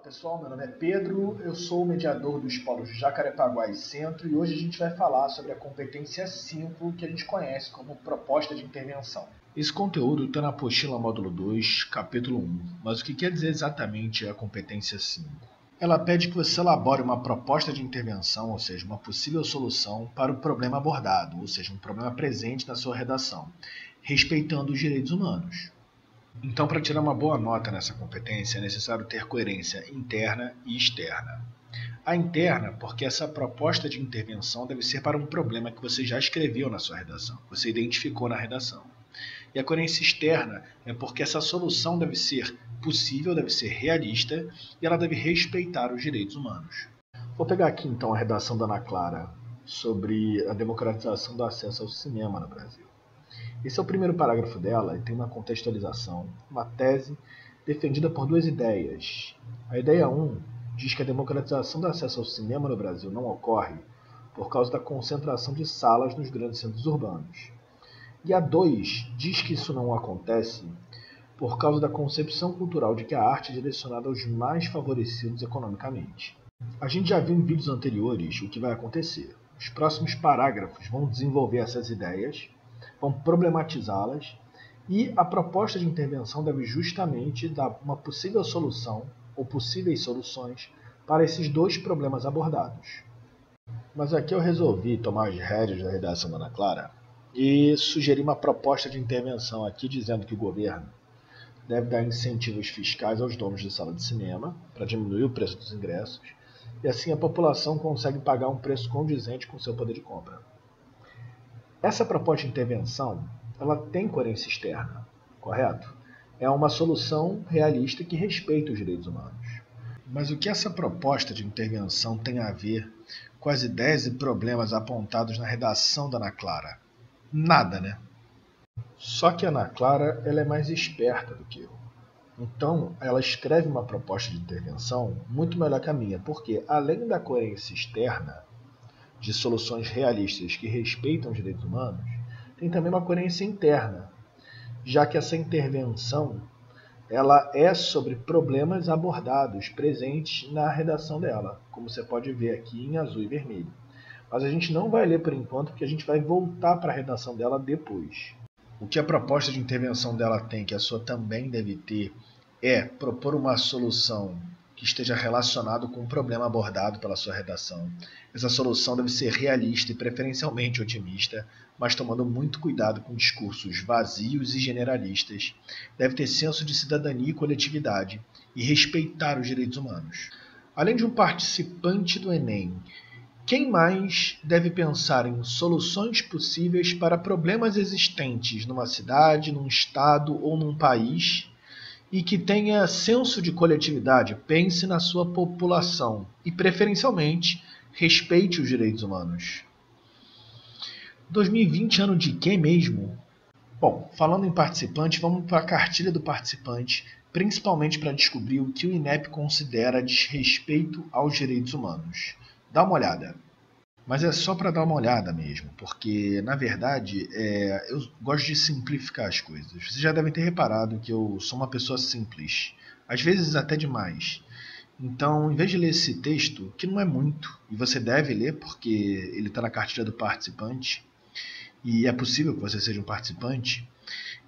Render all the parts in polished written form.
Pessoal, meu nome é Pedro, eu sou o mediador dos polos Jacarepaguá e Centro e hoje a gente vai falar sobre a competência 5, que a gente conhece como proposta de intervenção. Esse conteúdo está na apostila módulo 2, capítulo 1, mas o que quer dizer exatamente a competência 5? Ela pede que você elabore uma proposta de intervenção, ou seja, uma possível solução para o problema abordado, ou seja, um problema presente na sua redação, respeitando os direitos humanos. Então, para tirar uma boa nota nessa competência, é necessário ter coerência interna e externa. A interna, porque essa proposta de intervenção deve ser para um problema que você já escreveu na sua redação, que você identificou na redação. E a coerência externa é porque essa solução deve ser possível, deve ser realista e ela deve respeitar os direitos humanos. Vou pegar aqui então a redação da Ana Clara sobre a democratização do acesso ao cinema no Brasil. Esse é o primeiro parágrafo dela e tem uma contextualização, uma tese defendida por duas ideias. A ideia 1 diz que a democratização do acesso ao cinema no Brasil não ocorre por causa da concentração de salas nos grandes centros urbanos. E a 2 diz que isso não acontece por causa da concepção cultural de que a arte é direcionada aos mais favorecidos economicamente. A gente já viu em vídeos anteriores o que vai acontecer. Os próximos parágrafos vão desenvolver essas ideias, vão problematizá-las e a proposta de intervenção deve justamente dar uma possível solução ou possíveis soluções para esses dois problemas abordados. Mas aqui eu resolvi tomar as rédeas da redação da Ana Clara e sugerir uma proposta de intervenção aqui dizendo que o governo deve dar incentivos fiscais aos donos de sala de cinema para diminuir o preço dos ingressos e assim a população consegue pagar um preço condizente com seu poder de compra. Essa proposta de intervenção, ela tem coerência externa, correto? É uma solução realista que respeita os direitos humanos. Mas o que essa proposta de intervenção tem a ver com as ideias e problemas apontados na redação da Ana Clara? Nada, né? Só que a Ana Clara ela é mais esperta do que eu. Então, ela escreve uma proposta de intervenção muito melhor que a minha, porque além da coerência externa, de soluções realistas que respeitam os direitos humanos, tem também uma coerência interna, já que essa intervenção ela é sobre problemas abordados, presentes na redação dela, como você pode ver aqui em azul e vermelho. Mas a gente não vai ler por enquanto, porque a gente vai voltar para a redação dela depois. O que a proposta de intervenção dela tem, que a sua também deve ter, é propor uma solução que esteja relacionado com o problema abordado pela sua redação. Essa solução deve ser realista e preferencialmente otimista, mas tomando muito cuidado com discursos vazios e generalistas. Deve ter senso de cidadania e coletividade e respeitar os direitos humanos. Além de um participante do Enem, quem mais deve pensar em soluções possíveis para problemas existentes numa cidade, num estado ou num país e que tenha senso de coletividade, pense na sua população e, preferencialmente, respeite os direitos humanos. 2020 ano de quê mesmo? Bom, falando em participante, vamos para a cartilha do participante, principalmente para descobrir o que o INEP considera desrespeito aos direitos humanos. Dá uma olhada. Mas é só para dar uma olhada mesmo, porque, na verdade, eu gosto de simplificar as coisas. Vocês já devem ter reparado que eu sou uma pessoa simples, às vezes até demais. Então, em vez de ler esse texto, que não é muito, e você deve ler porque ele está na cartilha do participante, e é possível que você seja um participante,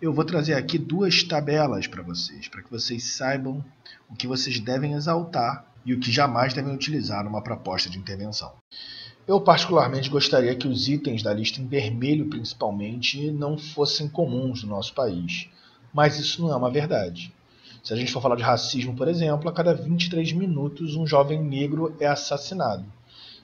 eu vou trazer aqui duas tabelas para que vocês saibam o que vocês devem exaltar e o que jamais devem utilizar numa proposta de intervenção. Eu particularmente gostaria que os itens da lista em vermelho, principalmente, não fossem comuns no nosso país. Mas isso não é uma verdade. Se a gente for falar de racismo, por exemplo, a cada 23 minutos um jovem negro é assassinado.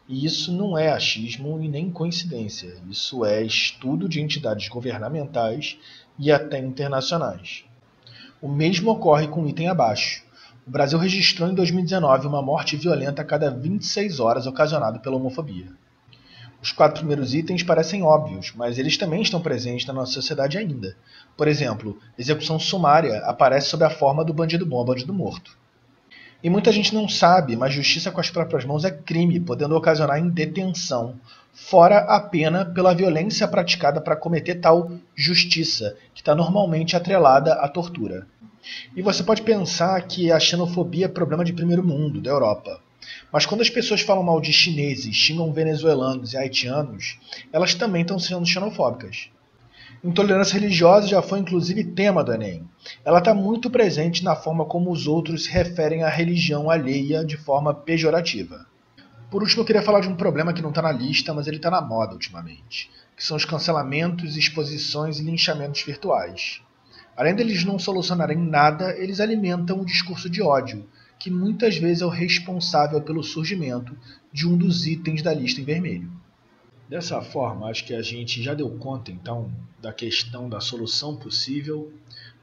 E isso não é achismo e nem coincidência. Isso é estudo de entidades governamentais e até internacionais. O mesmo ocorre com o item abaixo. O Brasil registrou em 2019 uma morte violenta a cada 26 horas ocasionada pela homofobia. Os 4 primeiros itens parecem óbvios, mas eles também estão presentes na nossa sociedade ainda. Por exemplo, execução sumária aparece sob a forma do bandido bom, bandido morto. E muita gente não sabe, mas justiça com as próprias mãos é crime, podendo ocasionar em detenção, fora a pena pela violência praticada para cometer tal justiça, que está normalmente atrelada à tortura. E você pode pensar que a xenofobia é problema de primeiro mundo, da Europa. Mas quando as pessoas falam mal de chineses, xingam venezuelanos e haitianos, elas também estão sendo xenofóbicas. Intolerância religiosa já foi inclusive tema do Enem. Ela está muito presente na forma como os outros se referem à religião alheia de forma pejorativa. Por último, eu queria falar de um problema que não está na lista, mas ele está na moda ultimamente, que são os cancelamentos, exposições e linchamentos virtuais. Além deles não solucionarem nada, eles alimentam o discurso de ódio, que muitas vezes é o responsável pelo surgimento de um dos itens da lista em vermelho. Dessa forma, acho que a gente já deu conta, então, da questão da solução possível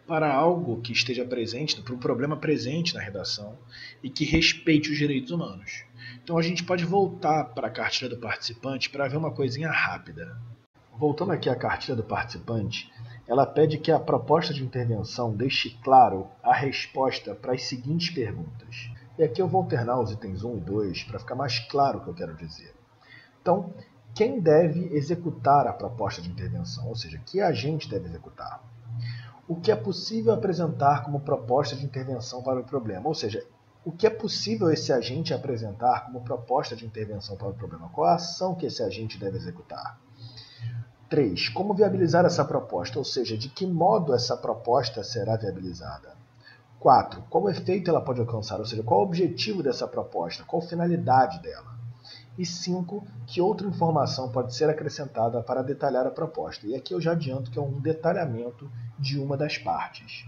para algo que esteja presente, para um problema presente na redação e que respeite os direitos humanos. Então a gente pode voltar para a cartilha do participante para ver uma coisinha rápida. Voltando aqui à cartilha do participante, ela pede que a proposta de intervenção deixe claro a resposta para as seguintes perguntas. E aqui eu vou alternar os itens 1 e 2 para ficar mais claro o que eu quero dizer. Então, quem deve executar a proposta de intervenção? Ou seja, que agente deve executar? O que é possível apresentar como proposta de intervenção para o problema? Ou seja, o que é possível esse agente apresentar como proposta de intervenção para o problema? Qual a ação que esse agente deve executar? 3. Como viabilizar essa proposta? Ou seja, de que modo essa proposta será viabilizada? 4. Qual efeito ela pode alcançar? Ou seja, qual o objetivo dessa proposta? Qual a finalidade dela? E 5. Que outra informação pode ser acrescentada para detalhar a proposta? E aqui eu já adianto que é um detalhamento de uma das partes.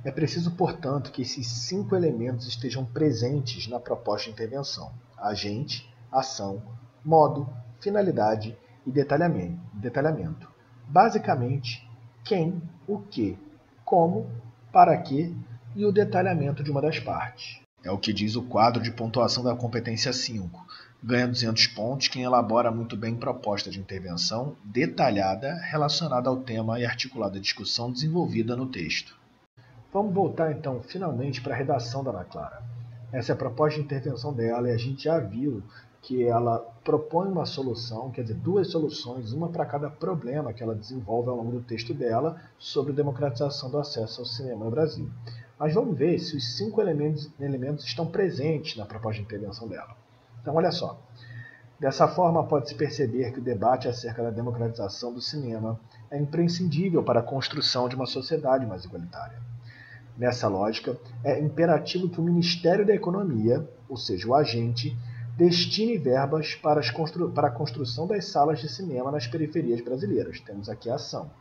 É preciso, portanto, que esses 5 elementos estejam presentes na proposta de intervenção: agente, ação, modo, finalidade e detalhamento. Basicamente, quem, o que, como, para quê e o detalhamento de uma das partes. É o que diz o quadro de pontuação da competência 5. Ganha 200 pontos quem elabora muito bem proposta de intervenção detalhada relacionada ao tema e articulada à discussão desenvolvida no texto. Vamos voltar então finalmente para a redação da Ana Clara. Essa é a proposta de intervenção dela e a gente já viu que ela propõe uma solução, quer dizer, 2 soluções, uma para cada problema que ela desenvolve ao longo do texto dela sobre democratização do acesso ao cinema no Brasil. Mas vamos ver se os 5 elementos estão presentes na proposta de intervenção dela. Então, olha só. Dessa forma, pode-se perceber que o debate acerca da democratização do cinema é imprescindível para a construção de uma sociedade mais igualitária. Nessa lógica, é imperativo que o Ministério da Economia, ou seja, o agente, destine verbas para a construção das salas de cinema nas periferias brasileiras. Temos aqui a ação.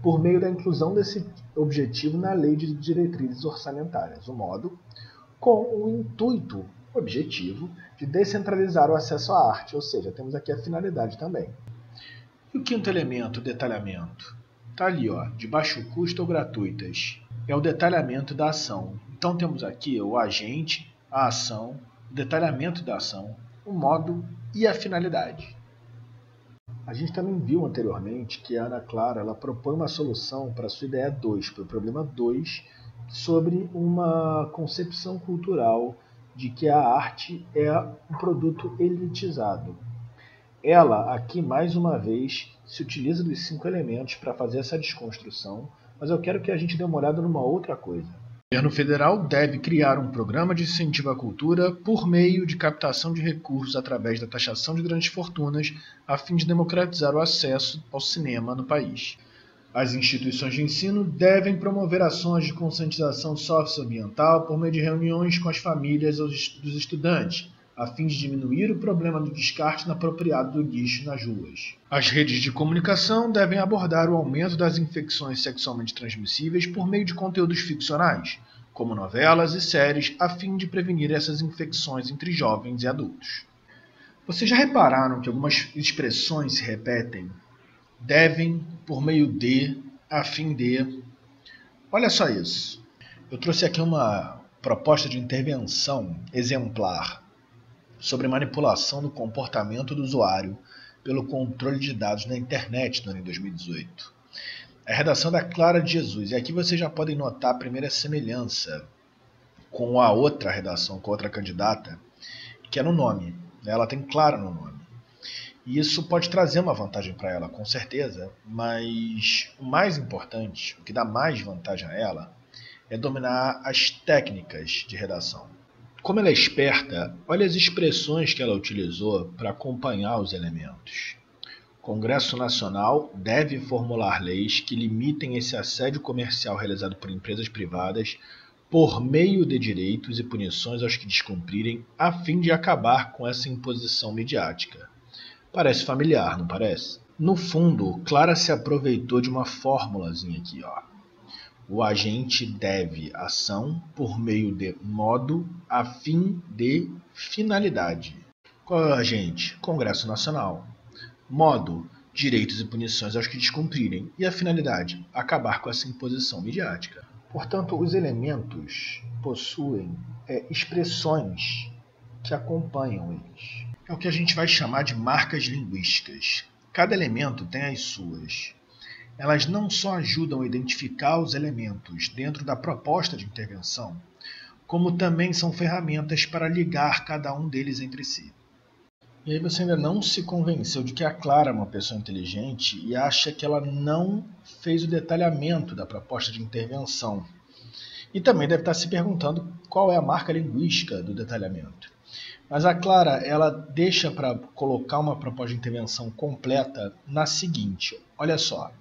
Por meio da inclusão desse objetivo na Lei de Diretrizes Orçamentárias, o modo, com o intuito objetivo de descentralizar o acesso à arte, ou seja, temos aqui a finalidade também. E o quinto elemento, o detalhamento? Está ali, ó, de baixo custo ou gratuitas. É o detalhamento da ação. Então temos aqui o agente, a ação, o detalhamento da ação, o modo e a finalidade. A gente também viu anteriormente que a Ana Clara ela propõe uma solução para a sua ideia 2, para o problema 2, sobre uma concepção cultural de que a arte é um produto elitizado. Ela, aqui, mais uma vez, se utiliza dos 5 elementos para fazer essa desconstrução, mas eu quero que a gente dê uma olhada numa outra coisa. O governo federal deve criar um programa de incentivo à cultura por meio de captação de recursos através da taxação de grandes fortunas, a fim de democratizar o acesso ao cinema no país. As instituições de ensino devem promover ações de conscientização socioambiental por meio de reuniões com as famílias dos estudantes, a fim de diminuir o problema do descarte inapropriado do lixo nas ruas. As redes de comunicação devem abordar o aumento das infecções sexualmente transmissíveis por meio de conteúdos ficcionais, como novelas e séries, a fim de prevenir essas infecções entre jovens e adultos. Vocês já repararam que algumas expressões se repetem? Devem, por meio de, a fim de. Olha só isso. Eu trouxe aqui uma proposta de intervenção exemplar sobre manipulação do comportamento do usuário pelo controle de dados na internet no ano de 2018. A redação da Clara de Jesus. E aqui vocês já podem notar a primeira semelhança com a outra redação, com a outra candidata, que é no nome. Ela tem Clara no nome. E isso pode trazer uma vantagem para ela, com certeza, mas o mais importante, o que dá mais vantagem a ela, é dominar as técnicas de redação. Como ela é esperta, olha as expressões que ela utilizou para acompanhar os elementos. O Congresso Nacional deve formular leis que limitem esse assédio comercial realizado por empresas privadas por meio de direitos e punições aos que descumprirem, a fim de acabar com essa imposição midiática. Parece familiar, não parece? No fundo, Clara se aproveitou de uma formulazinha aqui, ó. O agente deve ação por meio de modo, a fim de finalidade. Qual é o agente? Congresso Nacional. Modo, direitos e punições aos que descumprirem. E a finalidade? Acabar com essa imposição midiática. Portanto, os elementos possuem expressões que acompanham eles. É o que a gente vai chamar de marcas linguísticas. Cada elemento tem as suas. Elas não só ajudam a identificar os elementos dentro da proposta de intervenção, como também são ferramentas para ligar cada um deles entre si. E aí você ainda não se convenceu de que a Clara é uma pessoa inteligente e acha que ela não fez o detalhamento da proposta de intervenção. E também deve estar se perguntando qual é a marca linguística do detalhamento. Mas a Clara, ela deixa para colocar uma proposta de intervenção completa na seguinte, olha só.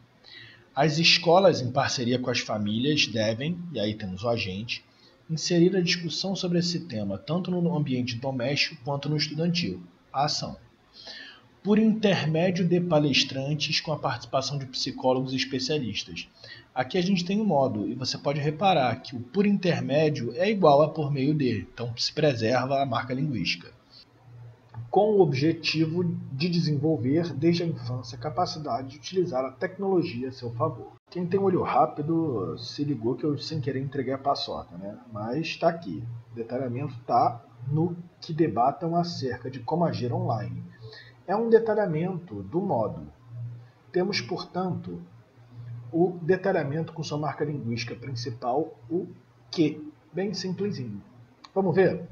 As escolas, em parceria com as famílias, devem, e aí temos o agente, inserir a discussão sobre esse tema tanto no ambiente doméstico quanto no estudantil. A ação. Por intermédio de palestrantes com a participação de psicólogos e especialistas. Aqui a gente tem um modo, e você pode reparar que o por intermédio é igual a por meio de, então se preserva a marca linguística. Com o objetivo de desenvolver desde a infância a capacidade de utilizar a tecnologia a seu favor. Quem tem olho rápido se ligou que eu sem querer entreguei a paçoca, né? Mas está aqui. O detalhamento está no que debatam acerca de como agir online. É um detalhamento do modo. Temos, portanto, o detalhamento com sua marca linguística principal, o que. Bem simplesinho. Vamos ver?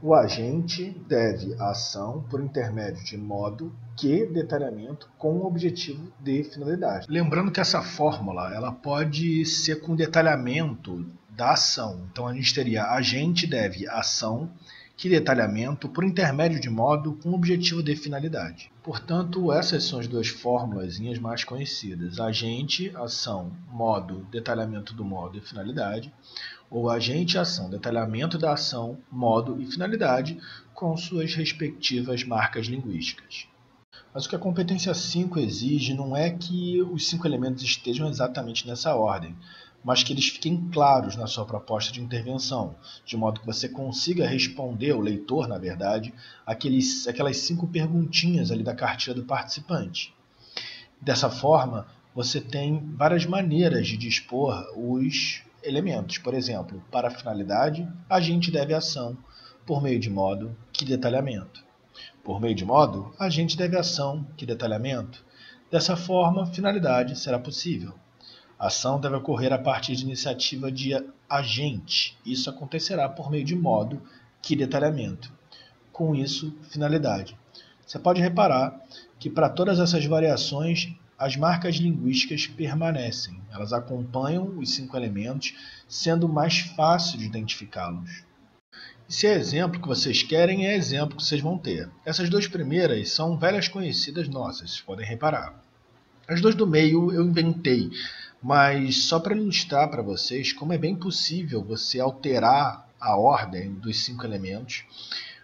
O agente deve ação por intermédio de modo, que, detalhamento, com o objetivo de finalidade. Lembrando que essa fórmula ela pode ser com detalhamento da ação. Então a gente teria agente deve ação, que detalhamento, por intermédio de modo, com objetivo de finalidade. Portanto, essas são as duas formulazinhas mais conhecidas. Agente, ação, modo, detalhamento do modo e finalidade. Ou agente, ação, detalhamento da ação, modo e finalidade, com suas respectivas marcas linguísticas. Mas o que a competência 5 exige não é que os 5 elementos estejam exatamente nessa ordem, mas que eles fiquem claros na sua proposta de intervenção, de modo que você consiga responder, o leitor, na verdade, aquelas 5 perguntinhas ali da cartilha do participante. Dessa forma, você tem várias maneiras de dispor os elementos. Por exemplo, para a finalidade, agente deve ação, por meio de modo, que detalhamento. Por meio de modo, agente deve ação, que detalhamento. Dessa forma, finalidade será possível. A ação deve ocorrer a partir de iniciativa de agente. Isso acontecerá por meio de modo, que detalhamento. Com isso, finalidade. Você pode reparar que para todas essas variações, as marcas linguísticas permanecem. Elas acompanham os 5 elementos, sendo mais fácil de identificá-los. Se é exemplo que vocês querem, é exemplo que vocês vão ter. Essas 2 primeiras são velhas conhecidas nossas, vocês podem reparar. As 2 do meio eu inventei, mas só para ilustrar para vocês como é bem possível você alterar a ordem dos 5 elementos,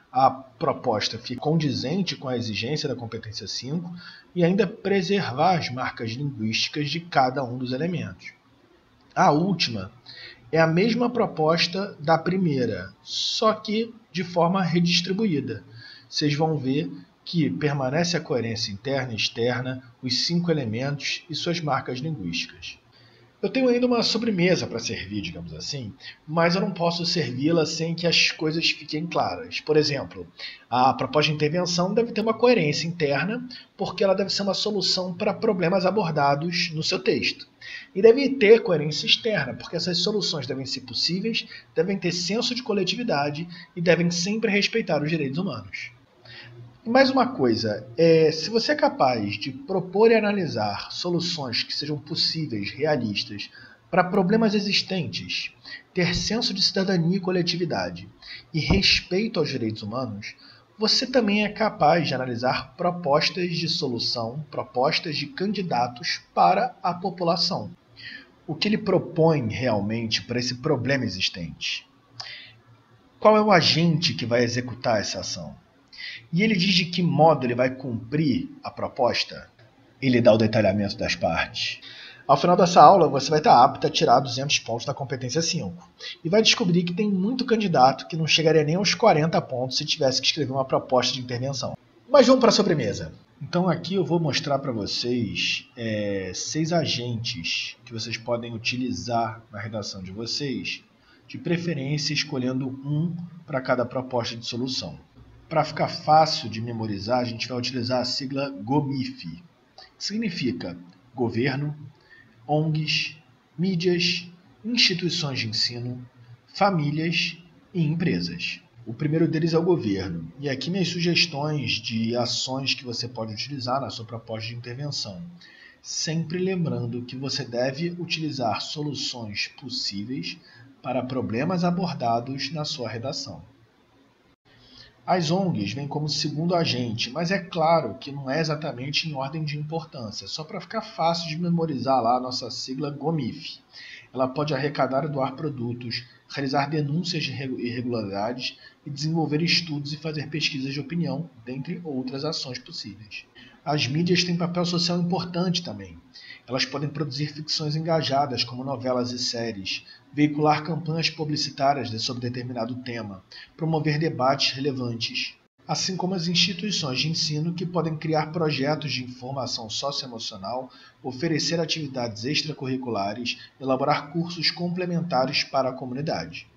a proposta fica condizente com a exigência da competência 5 e ainda preservar as marcas linguísticas de cada um dos elementos. A última é a mesma proposta da primeira, só que de forma redistribuída. Vocês vão ver que permanece a coerência interna e externa, os 5 elementos e suas marcas linguísticas. Eu tenho ainda uma sobremesa para servir, digamos assim, mas eu não posso servi-la sem que as coisas fiquem claras. Por exemplo, a proposta de intervenção deve ter uma coerência interna, porque ela deve ser uma solução para problemas abordados no seu texto. E deve ter coerência externa, porque essas soluções devem ser possíveis, devem ter senso de coletividade e devem sempre respeitar os direitos humanos. E mais uma coisa, se você é capaz de propor e analisar soluções que sejam possíveis, realistas, Para problemas existentes, ter senso de cidadania e coletividade e respeito aos direitos humanos, você também é capaz de analisar propostas de solução, propostas de candidatos para a população. O que ele propõe realmente para esse problema existente? Qual é o agente que vai executar essa ação? E ele diz de que modo ele vai cumprir a proposta? Ele dá o detalhamento das partes. Ao final dessa aula, você vai estar apto a tirar 200 pontos da competência 5 e vai descobrir que tem muito candidato que não chegaria nem aos 40 pontos se tivesse que escrever uma proposta de intervenção. Mas vamos para a sobremesa. Então aqui eu vou mostrar para vocês 6 agentes que vocês podem utilizar na redação de vocês, de preferência escolhendo um para cada proposta de solução. Para ficar fácil de memorizar, a gente vai utilizar a sigla GOMIF, que significa Governo, ONGs, mídias, instituições de ensino, famílias e empresas. O primeiro deles é o governo, e aqui minhas sugestões de ações que você pode utilizar na sua proposta de intervenção. Sempre lembrando que você deve utilizar soluções possíveis para problemas abordados na sua redação. As ONGs vêm como segundo agente, mas é claro que não é exatamente em ordem de importância, só para ficar fácil de memorizar lá a nossa sigla GOMIF. Ela pode arrecadar e doar produtos, realizar denúncias de irregularidades e desenvolver estudos e fazer pesquisas de opinião, dentre outras ações possíveis. As mídias têm papel social importante também. Elas podem produzir ficções engajadas, como novelas e séries, veicular campanhas publicitárias sobre determinado tema, promover debates relevantes, assim como as instituições de ensino que podem criar projetos de informação socioemocional, oferecer atividades extracurriculares, elaborar cursos complementares para a comunidade.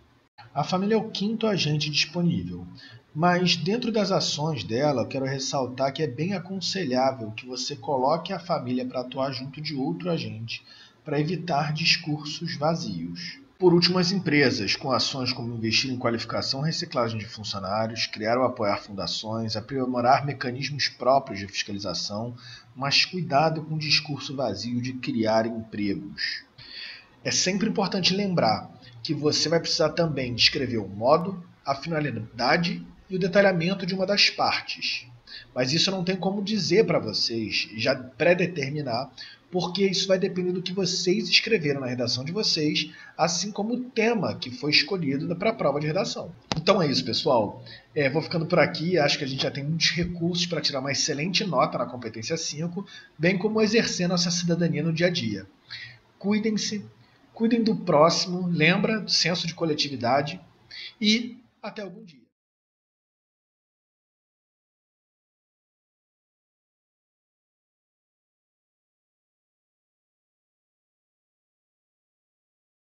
A família é o quinto agente disponível, mas dentro das ações dela eu quero ressaltar que é bem aconselhável que você coloque a família para atuar junto de outro agente, para evitar discursos vazios. Por último, as empresas, com ações como investir em qualificação e reciclagem de funcionários, criar ou apoiar fundações, aprimorar mecanismos próprios de fiscalização, mas cuidado com o discurso vazio de criar empregos. É sempre importante lembrar que você vai precisar também descrever o modo, a finalidade e o detalhamento de uma das partes. Mas isso eu não tenho como dizer para vocês, já pré-determinar, porque isso vai depender do que vocês escreveram na redação de vocês, assim como o tema que foi escolhido para a prova de redação. Então é isso, pessoal. Vou ficando por aqui, acho que a gente já tem muitos recursos para tirar uma excelente nota na competência 5, bem como exercer nossa cidadania no dia a dia. Cuidem-se, cuidem do próximo, lembra do senso de coletividade e até algum dia.